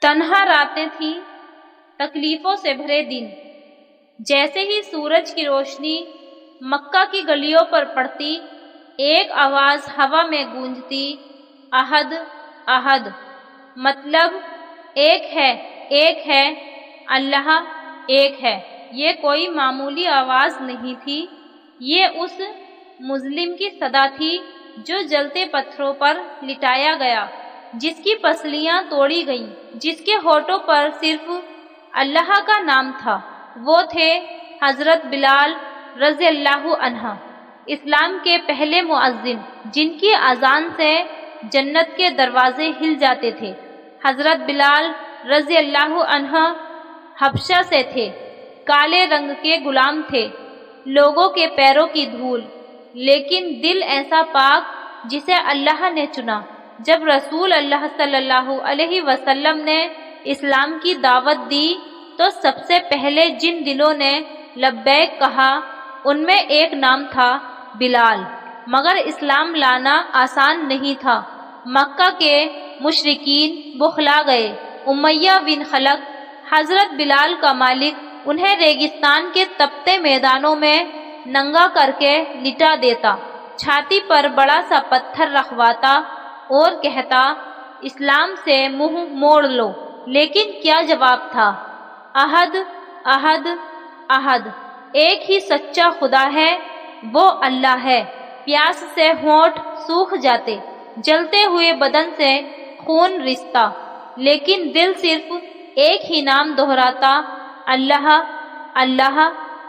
تنہا راتیں تھیں، تکلیفوں سے بھرے دن۔ جیسے ہی سورج کی روشنی مکہ کی گلیوں پر پڑتی، ایک آواز ہوا میں گونجتی، احد احد، مطلب ایک ہے، اللہ ایک ہے۔ یہ کوئی معمولی آواز نہیں تھی، یہ اس مظلم کی صدا تھی جو جلتے پتھروں پر لٹایا گیا، جس کی پسلیاں توڑی گئیں، جس کے ہونٹوں پر صرف اللہ کا نام تھا۔ وہ تھے حضرت بلال رضی اللہ عنہ، اسلام کے پہلے مؤذن، جن کی اذان سے جنت کے دروازے ہل جاتے تھے۔ حضرت بلال رضی اللہ عنہ حبشہ سے تھے، کالے رنگ کے غلام تھے، لوگوں کے پیروں کی دھول، لیکن دل ایسا پاک جسے اللہ نے چنا۔ جب رسول اللہ صلی اللہ علیہ وسلم نے اسلام کی دعوت دی تو سب سے پہلے جن دلوں نے لبیک کہا ان میں ایک نام تھا بلال۔ مگر اسلام لانا آسان نہیں تھا۔ مکہ کے مشرکین بخلا گئے۔ امیہ بن خلق، حضرت بلال کا مالک، انہیں ریگستان کے تپتے میدانوں میں ننگا کر کے لٹا دیتا، چھاتی پر بڑا سا پتھر رکھواتا اور کہتا، اسلام سے منہ موڑ لو۔ لیکن کیا جواب تھا؟ احد احد احد، ایک ہی سچا خدا ہے، وہ اللہ ہے۔ پیاس سے ہونٹ سوکھ جاتے، جلتے ہوئے بدن سے خون رستا، لیکن دل صرف ایک ہی نام دہراتا، اللہ اللہ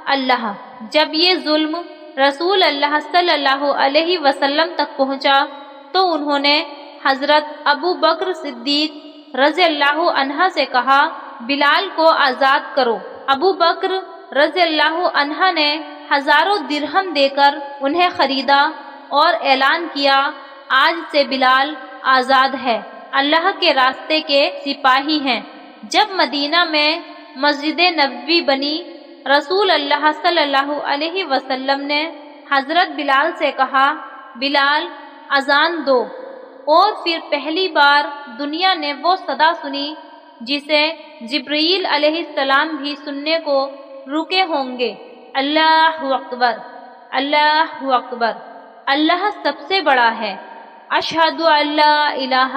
اللہ۔ جب یہ ظلم رسول اللہ صلی اللہ علیہ وسلم تک پہنچا تو انہوں نے حضرت ابو بکر صدیق رضی اللہ عنہ سے کہا، بلال کو آزاد کرو۔ ابو بکر رضی اللہ عنہ نے ہزاروں درہم دے کر انہیں خریدا اور اعلان کیا، آج سے بلال آزاد ہے، اللہ کے راستے کے سپاہی ہیں۔ جب مدینہ میں مسجد نبوی بنی، رسول اللہ صلی اللہ علیہ وسلم نے حضرت بلال سے کہا، بلال اذان دو۔ اور پھر پہلی بار دنیا نے وہ صدا سنی جسے جبرائیل علیہ السلام بھی سننے کو رکے ہوں گے، اللہ اکبر، اللہ اکبر، اللہ سب سے بڑا ہے۔ اشہد ان لا الہ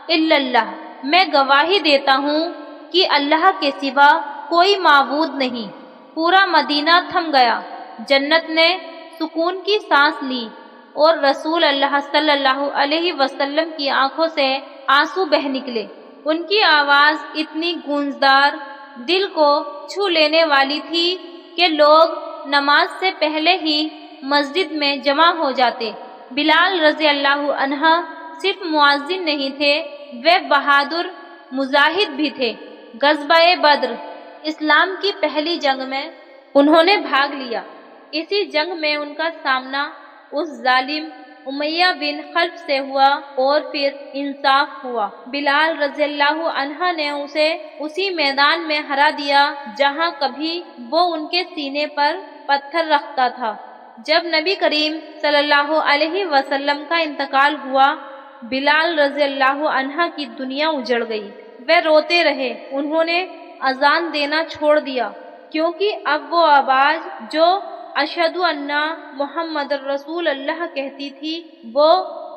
الا اللہ، میں گواہی دیتا ہوں کہ اللہ کے سوا کوئی معبود نہیں۔ پورا مدینہ تھم گیا، جنت نے سکون کی سانس لی اور رسول اللہ صلی اللہ علیہ وسلم کی آنکھوں سے آنسو بہہ نکلے۔ ان کی آواز اتنی گونجدار، دل کو چھو لینے والی تھی کہ لوگ نماز سے پہلے ہی مسجد میں جمع ہو جاتے۔ بلال رضی اللہ عنہ صرف مؤذن نہیں تھے، وہ بہادر مجاہد بھی تھے۔ غزوہ بدر، اسلام کی پہلی جنگ میں انہوں نے بھاگ لیا۔ اسی جنگ میں ان کا سامنا اس ظالم امیہ بن خلف سے ہوا اور پھر انصاف ہوا۔ بلال رضی اللہ عنہ نے اسے اسی میدان میں ہرا دیا جہاں کبھی وہ ان کے سینے پر پتھر رکھتا تھا۔ جب نبی کریم صلی اللہ علیہ وسلم کا انتقال ہوا، بلال رضی اللہ عنہ کی دنیا اجڑ گئی۔ وہ روتے رہے۔ انہوں نے اذان دینا چھوڑ دیا کیونکہ اب وہ آواز جو اشہد ان محمد رسول اللہ کہتی تھی وہ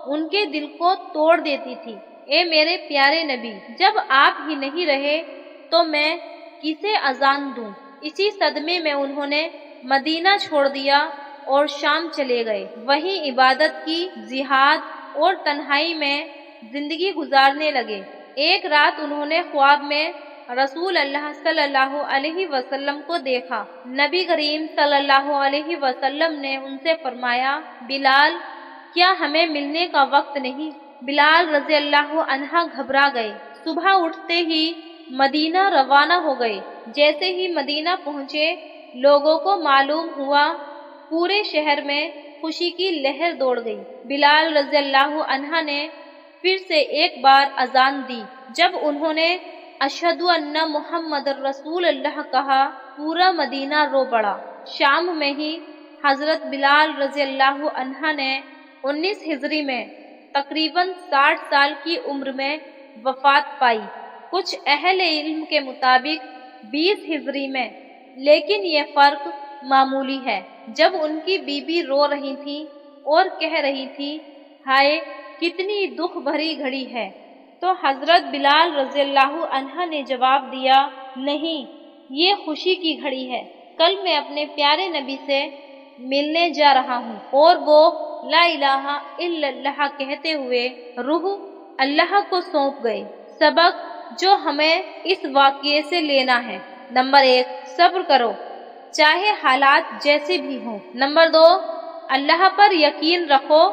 ان کے دل کو توڑ دیتی تھی۔ اے میرے پیارے نبی، جب آپ ہی نہیں رہے تو میں کسے اذان دوں؟ اسی صدمے میں انہوں نے مدینہ چھوڑ دیا اور شام چلے گئے۔ وہیں عبادت کی، جہاد اور تنہائی میں زندگی گزارنے لگے۔ ایک رات انہوں نے خواب میں رسول اللہ صلی اللہ علیہ وسلم کو دیکھا۔ نبی کریم صلی اللہ علیہ وسلم نے ان سے فرمایا، بلال، کیا ہمیں ملنے کا وقت نہیں؟ بلال رضی اللہ عنہ گھبرا گئے۔ صبح اٹھتے ہی مدینہ روانہ ہو گئے۔ جیسے ہی مدینہ پہنچے، لوگوں کو معلوم ہوا پورے شہر میں خوشی کی لہر دوڑ گئی۔ بلال رضی اللہ عنہ نے پھر سے ایک بار اذان دی۔ جب انہوں نے اشہد ان محمد رسول اللہ کہا، پورا مدینہ رو پڑا۔ شام میں ہی حضرت بلال رضی اللہ عنہ نے 19 ہجری میں تقریباً 60 سال کی عمر میں وفات پائی کچھ اہل علم کے مطابق 20 ہجری میں، لیکن یہ فرق معمولی ہے۔ جب ان کی بیوی رو رہی تھی اور کہہ رہی تھی ہائے کتنی دکھ بھری گھڑی ہے، تو حضرت بلال رضی اللہ عنہ نے جواب دیا نہیں، یہ خوشی کی گھڑی ہے، کل میں اپنے پیارے نبی سے ملنے جا رہا ہوں۔ اور وہ لا الہ الا اللہ کہتے ہوئے روح اللہ کو سونپ گئے۔ سبق جو ہمیں اس واقعے سے لینا ہے: نمبر 1، صبر کرو چاہے حالات جیسے بھی ہوں۔ نمبر 2، اللہ پر یقین رکھو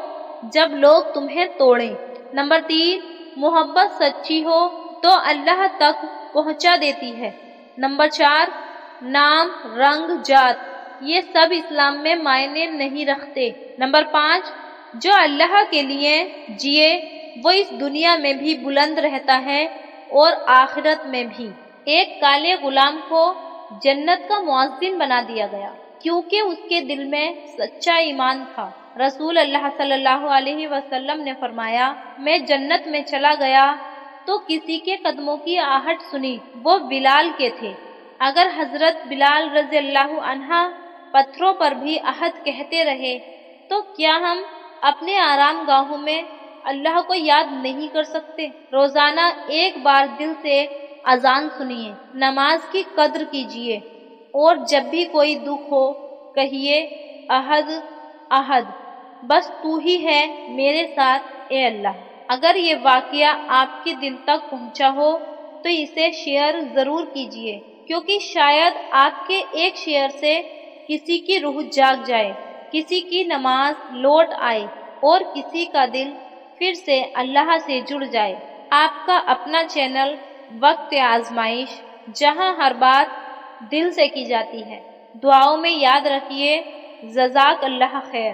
جب لوگ تمہیں توڑیں۔ نمبر 3، محبت سچی ہو تو اللہ تک پہنچا دیتی ہے۔ نمبر 4، نام، رنگ، جات یہ سب اسلام میں معنی نہیں رکھتے۔ نمبر 5، جو اللہ کے لیے جیے وہ اس دنیا میں بھی بلند رہتا ہے اور آخرت میں بھی۔ ایک کالے غلام کو جنت کا مؤذن بنا دیا گیا کیونکہ اس کے دل میں سچا ایمان تھا۔ رسول اللہ صلی اللہ علیہ وسلم نے فرمایا میں جنت میں چلا گیا تو کسی کے قدموں کی آہٹ سنی، وہ بلال کے تھے۔ اگر حضرت بلال رضی اللہ عنہ پتھروں پر بھی عہد کہتے رہے تو کیا ہم اپنے آرام گاہوں میں اللہ کو یاد نہیں کر سکتے؟ روزانہ ایک بار دل سے اذان سنیے، نماز کی قدر کیجیے، اور جب بھی کوئی دکھ ہو کہیے عہد عہد، بس تو ہی ہے میرے ساتھ اے اللہ۔ اگر یہ واقعہ آپ کے دل تک پہنچا ہو تو اسے شیئر ضرور کیجیے، کیونکہ شاید آپ کے ایک شیئر سے کسی کی روح جاگ جائے، کسی کی نماز لوٹ آئے اور کسی کا دل پھر سے اللہ سے جڑ جائے۔ آپ کا اپنا چینل وقت آزمائش، جہاں ہر بات دل سے کی جاتی ہے۔ دعاؤں میں یاد رکھیے۔ جزاک اللہ خیر۔